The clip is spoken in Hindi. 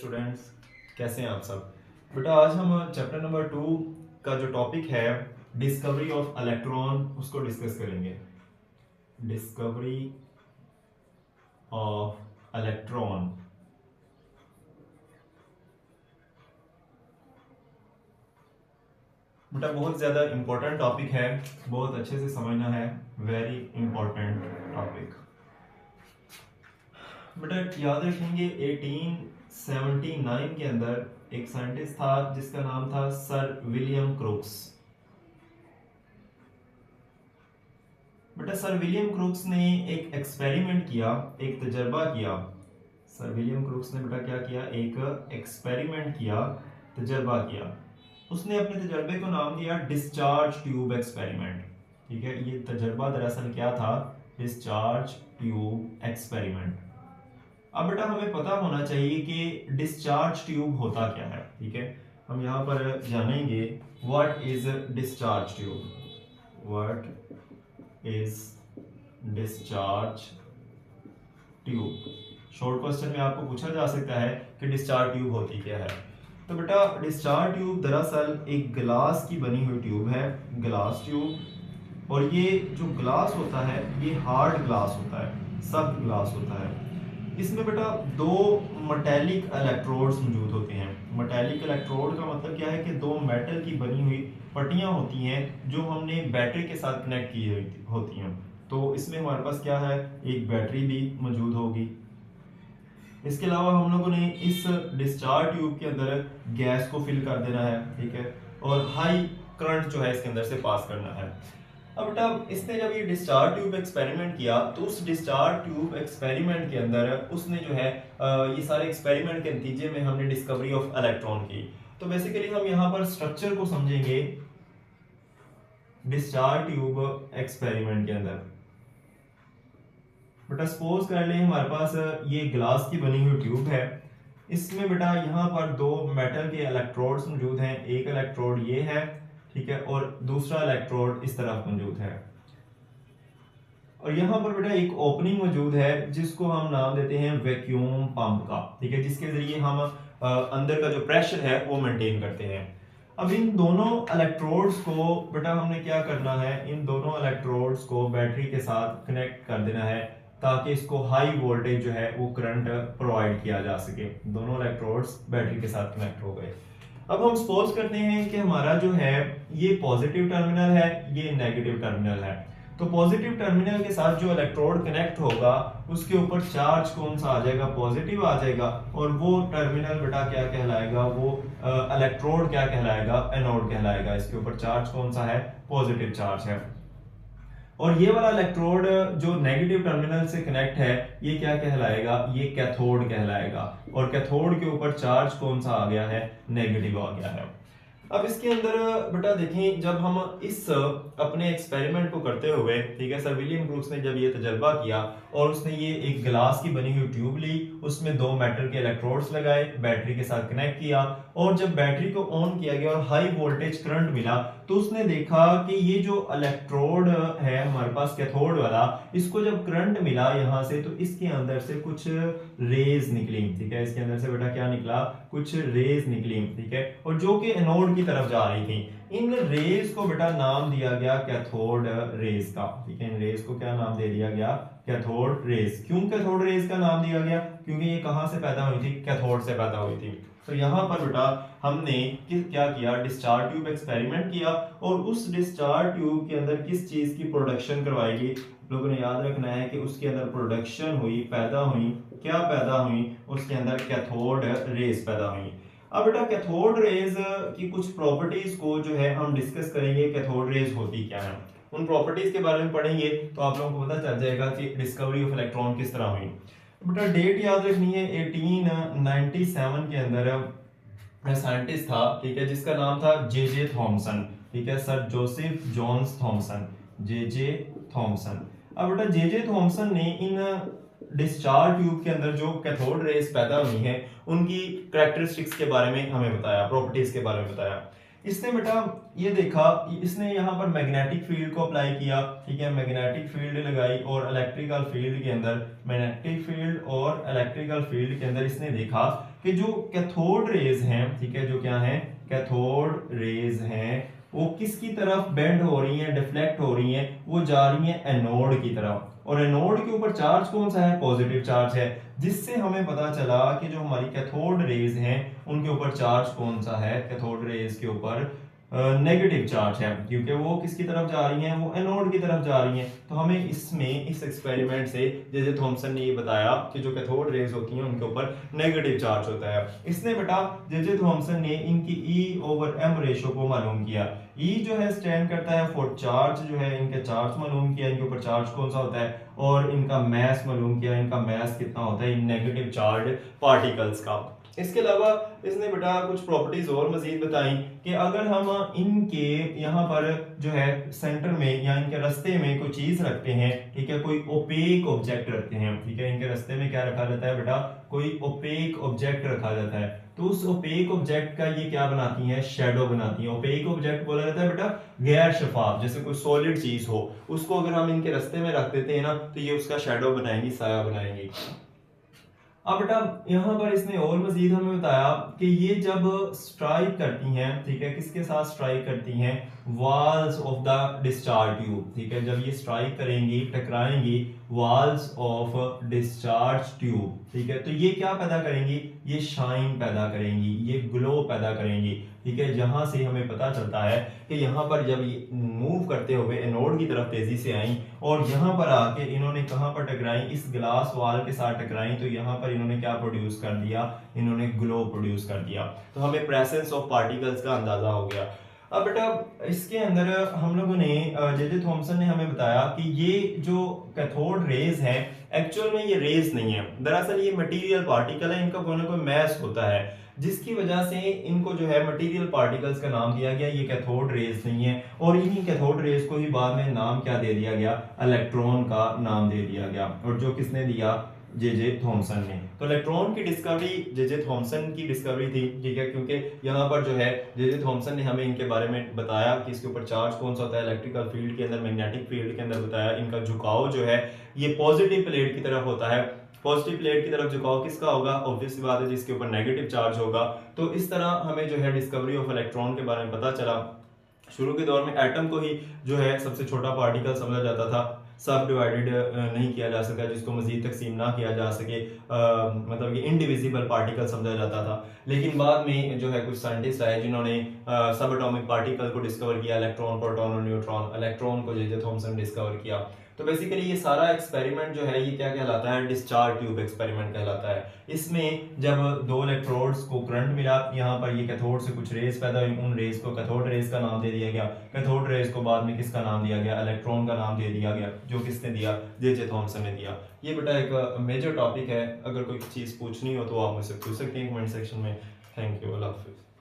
स्टूडेंट्स, कैसे हैं आप सब। बेटा आज हम चैप्टर नंबर 2 का जो टॉपिक है डिस्कवरी ऑफ इलेक्ट्रॉन उसको डिस्कस करेंगे। Discovery of electron. बेटा बहुत ज़्यादा इंपॉर्टेंट टॉपिक है, बहुत अच्छे से समझना है। Very important topic. बेटा याद रखेंगे 1879 के अंदर एक साइंटिस्ट था जिसका नाम था सर विलियम क्रूक्स। बेटा सर विलियम क्रूक्स ने एक एक्सपेरिमेंट किया, एक तजर्बा किया। सर विलियम क्रूक्स ने बेटा क्या किया, एक एक्सपेरिमेंट किया, तजर्बा किया। उसने अपने तजर्बे को नाम दिया डिस्चार्ज ट्यूब एक्सपेरिमेंट। ठीक है, ये तजर्बा दरअसल क्या था, डिस्चार्ज ट्यूब एक्सपेरिमेंट। अब बेटा हमें पता होना चाहिए कि डिस्चार्ज ट्यूब होता क्या है। ठीक है, हम यहाँ पर जानेंगे what is discharge tube. What is discharge tube. Short question में आपको पूछा जा सकता है कि डिस्चार्ज ट्यूब होती क्या है। तो बेटा डिस्चार्ज ट्यूब दरअसल एक ग्लास की बनी हुई ट्यूब है, ग्लास ट्यूब। और ये जो ग्लास होता है ये हार्ड ग्लास होता है, सख्त ग्लास होता है। इसमें बेटा दो मेटेलिक इलेक्ट्रोड्स मौजूद होते हैं। मेटेलिक इलेक्ट्रोड का मतलब क्या है कि दो मेटल की बनी हुई पट्टियां होती हैं जो हमने बैटरी के साथ कनेक्ट की होती हैं। तो इसमें हमारे पास क्या है, एक बैटरी भी मौजूद होगी। इसके अलावा हम लोगों ने इस डिस्चार्ज ट्यूब के अंदर गैस को फिल कर देना है। ठीक है, और हाई करंट जो है इसके अंदर से पास करना है। अब बेटा इसने जब ये डिस्चार्ज ट्यूब एक्सपेरिमेंट किया तो उस डिस्चार्ज ट्यूब एक्सपेरिमेंट के अंदर उसने जो है ये सारे एक्सपेरिमेंट के नतीजे में हमने डिस्कवरी ऑफ इलेक्ट्रॉन की। तो बेसिकली हम यहाँ पर स्ट्रक्चर को समझेंगे डिस्चार्ज ट्यूब एक्सपेरिमेंट के अंदर। बेटा सपोज कर लें हमारे पास ये ग्लास की बनी हुई ट्यूब है। इसमें बेटा यहाँ पर दो मेटल के इलेक्ट्रोड्स मौजूद हैं। एक इलेक्ट्रोड ये है, ठीक है, और दूसरा इलेक्ट्रोड इस तरफ मौजूद है। और यहाँ पर बेटा एक ओपनिंग मौजूद है जिसको हम नाम देते हैं वैक्यूम पंप का। ठीक है, जिसके जरिए हम अंदर का जो प्रेशर है वो मेंटेन करते हैं। अब इन दोनों इलेक्ट्रोड्स को बेटा हमने क्या करना है, इन दोनों इलेक्ट्रोड्स को बैटरी के साथ कनेक्ट कर देना है ताकि इसको हाई वोल्टेज जो है वो करंट प्रोवाइड किया जा सके। दोनों इलेक्ट्रोड्स बैटरी के साथ कनेक्ट हो गए। अब हम सपोज करते हैं कि हमारा जो है ये पॉजिटिव टर्मिनल है, ये नेगेटिव टर्मिनल है। तो पॉजिटिव टर्मिनल के साथ जो इलेक्ट्रोड कनेक्ट होगा उसके ऊपर चार्ज कौन सा आ जाएगा, पॉजिटिव आ जाएगा। और वो टर्मिनल बेटा क्या कहलाएगा, वो इलेक्ट्रोड क्या कहलाएगा, एनोड कहलाएगा। इसके ऊपर चार्ज कौन सा है, पॉजिटिव चार्ज है। और ये वाला इलेक्ट्रोड जो नेगेटिव टर्मिनल से कनेक्ट है ये क्या कहलाएगा, ये कैथोड कहलाएगा। और कैथोड के ऊपर चार्ज कौन सा आ गया है, नेगेटिव आ गया है। अब इसके अंदर बेटा देखें, जब हम इस अपने एक्सपेरिमेंट को करते हुए, ठीक है, सर विलियम क्रूक्स ने जब ये तजर्बा किया और उसने ये एक ग्लास की बनी हुई ट्यूब ली, उसमें दो मेटल के इलेक्ट्रोड्स लगाए, बैटरी के साथ कनेक्ट किया, और जब बैटरी को ऑन किया गया और हाई वोल्टेज करंट मिला तो उसने देखा कि ये जो इलेक्ट्रोड है हमारे पास कैथोड वाला, इसको जब करंट मिला यहाँ से तो इसके अंदर से कुछ रेज निकली। ठीक है, इसके अंदर से बेटा क्या निकला, कुछ रेज निकली। ठीक है, और जो कि एनोड की तरफ जा रही थी। इन रेज को बेटा नाम दिया गया कैथोड रेज का। ठीक है, इन रेज को क्या नाम दे दिया गया, कैथोड रेज। क्यों कैथोड रेज का नाम दिया गया, क्योंकि ये कहां से पैदा हुई थी, कैथोड से पैदा हुई थी। तो यहाँ पर बेटा हमने क्या किया, डिस्चार्ज ट्यूब एक्सपेरिमेंट किया और उस डिस्चार्ज ट्यूब के अंदर किस चीज की प्रोडक्शन करवाएगी, लोगों ने याद रखना है कि उसके अंदर प्रोडक्शन हुई, पैदा हुई, क्या पैदा हुई, उसके अंदर कैथोड रेज पैदा हुई। अब बेटा कैथोड रेज की कुछ प्रॉपर्टीज को जो है हम डिस्कस करेंगे, कैथोड रेज होती क्या है, उन प्रॉपर्टीज के बारे में पढ़ेंगे तो आप लोगों को पता चल जाएगा कि डिस्कवरी ऑफ इलेक्ट्रॉन किस तरह हुई। बेटा डेट याद रखनी है, 1897 के अंदर साइंटिस्ट था, ठीक है, जिसका नाम था जे थॉमसन। ठीक है, sir Joseph Johns Thomson, J Thomson. अब बेटा जे थॉमसन ने इन डिस्चार्ज ट्यूब के अंदर जो कैथोड रेज पैदा हुई हैं उनकी कैरेक्टरिस्टिक्स के बारे में हमें बताया, प्रॉपर्टीज के बारे में बताया। इसने बेटा ये देखा, इसने यहाँ पर मैग्नेटिक फील्ड को अप्लाई किया। ठीक है, मैग्नेटिक फील्ड लगाई और इलेक्ट्रिकल फील्ड के अंदर, मैग्नेटिक फील्ड और इलेक्ट्रिकल फील्ड के अंदर इसने देखा कि जो कैथोड रेज हैं, ठीक है, जो क्या है, कैथोड रेज हैं, वो किसकी तरफ बेंड हो रही हैं, डिफ्लेक्ट हो रही हैं, वो जा रही हैं एनोड की तरफ। और एनोड के ऊपर चार्ज कौन सा है, पॉजिटिव चार्ज है, जिससे हमें पता चला कि जो हमारी कैथोड रेज हैं उनके ऊपर चार्ज कौन सा है, कैथोड रेज के ऊपर नेगेटिव चार्ज है, क्योंकि वो किसकी तरफ जा रही हैं, वो एनोड की तरफ जा रही हैं। तो हमें इसमें इस एक्सपेरिमेंट से जे थॉमसन ने ये बताया कि जो कैथोड रेज होती हैं उनके ऊपर नेगेटिव चार्ज होता है। इसने बेटा जे थॉमसन ने इनकी E/M रेशो को मालूम किया। E जो है स्टैंड करता है फॉर चार्ज, जो है इनके चार्ज मालूम किया, इनके ऊपर चार्ज कौन सा होता है, और इनका मैस मालूम किया, इनका मैस कितना होता है इन नेगेटिव चार्ज पार्टिकल्स का। इसके अलावा इसने बेटा कुछ प्रॉपर्टीज और मजीद बताई कि अगर हम इनके यहाँ पर जो है सेंटर में या इनके रास्ते में कोई चीज रखते हैं, ठीक है, कोई ओपेक ऑब्जेक्ट रखते हैं, ठीक है, इनके रास्ते में क्या रखा जाता है बेटा, कोई ओपेक ऑब्जेक्ट रखा जाता है, तो उस ओपेक ऑब्जेक्ट का ये क्या बनाती है, शेडो बनाती है। ओपेक ऑब्जेक्ट बोला जाता है बेटा गैर शफाफ, जैसे कोई सॉलिड चीज हो, उसको अगर हम इनके रास्ते में रख देते हैं ना, तो ये उसका शेडो बनाएंगी, साया बनाएंगी। अब बेटा यहाँ पर इसने और मजीद हमें बताया कि ये जब स्ट्राइक करती हैं, ठीक है, किसके साथ स्ट्राइक करती हैं, walls of the discharge tube, ठीक है, जब ये स्ट्राइक करेंगी, टकराएंगी वॉल्स ऑफ डिस्चार्ज ट्यूब, ठीक है, तो ये क्या पैदा करेंगी, ये शाइन पैदा करेंगी, ये ग्लो पैदा करेंगी, ठीक है, जहां से हमें पता चलता है कि यहाँ पर जब ये मूव करते हुए एनोड की तरफ तेजी से आई और यहाँ पर आके इन्होंने कहाँ पर टकराई, इस ग्लास वॉल के साथ टकराई, तो यहाँ पर इन्होंने क्या प्रोड्यूस कर दिया, इन्होंने ग्लो प्रोड्यूस कर दिया। तो हमें प्रेजेंस ऑफ पार्टिकल्स का अंदाजा हो गया। अब बेटा इसके अंदर हम लोगों ने जे थॉमसन ने हमें बताया कि ये जो कैथोड रेज है एक्चुअल में ये रेज नहीं है, दरअसल ये मटेरियल पार्टिकल है, इनका कोई ना कोई मैस होता है, जिसकी वजह से इनको जो है मटेरियल पार्टिकल्स का नाम दिया गया, ये कैथोड रेज नहीं है। और इन्हीं कैथोड रेज को ही बाद में नाम क्या दे दिया गया, इलेक्ट्रॉन का नाम दे दिया गया, और जो किसने दिया, जे थॉमसन ने। तो इलेक्ट्रॉन की डिस्कवरी जे थॉमसन की डिस्कवरी थी, ठीक है, क्योंकि यहाँ पर जो है जे थॉमसन ने हमें इनके बारे में बताया कि इसके ऊपर चार्ज कौन सा होता है, इलेक्ट्रिकल फील्ड के अंदर, मैग्नेटिक फील्ड के अंदर बताया, इनका झुकाव जो है ये पॉजिटिव प्लेट की तरफ होता है। पॉजिटिव प्लेट की तरफ झुकाव किसका होगा, ऑब्वियस बात है जिसके ऊपर नेगेटिव चार्ज होगा। तो इस तरह हमें जो है डिस्कवरी ऑफ इलेक्ट्रॉन के बारे में पता चला। शुरू के दौर में एटम को ही जो है सबसे छोटा पार्टिकल समझा जाता था, सब डिवाइडेड नहीं किया जा सका, जिसको मजीद तकसीम ना किया जा सके, मतलब कि इनडिविजिबल पार्टिकल समझा जाता था। लेकिन बाद में जो है कुछ साइंटिस्ट आए जिन्होंने सब एटॉमिक पार्टिकल को डिस्कवर किया, इलेक्ट्रॉन, प्रोटॉन और न्यूट्रॉन। इलेक्ट्रॉन को जे थॉमसन डिस्कवर किया। तो बेसिकली ये सारा एक्सपेरिमेंट जो है ये क्या कहलाता है, डिस्चार्ज ट्यूब एक्सपेरिमेंट कहलाता है। इसमें जब दो इलेक्ट्रोड्स को करंट मिला, यहाँ पर ये कैथोड से कुछ रेज पैदा हुई, उन रेज को कैथोड रेज का नाम दे दिया गया। कैथोड रेज को बाद में किसका नाम दिया गया, इलेक्ट्रॉन का नाम दे दिया गया, जो किसने दिया, जे थॉमसन ने दिया। ये बेटा एक मेजर टॉपिक है, अगर कोई चीज़ पूछनी हो तो आप मुझसे पूछ सकते हैं कमेंट सेक्शन में। थैंक यू, अल्लाह हाफिज़।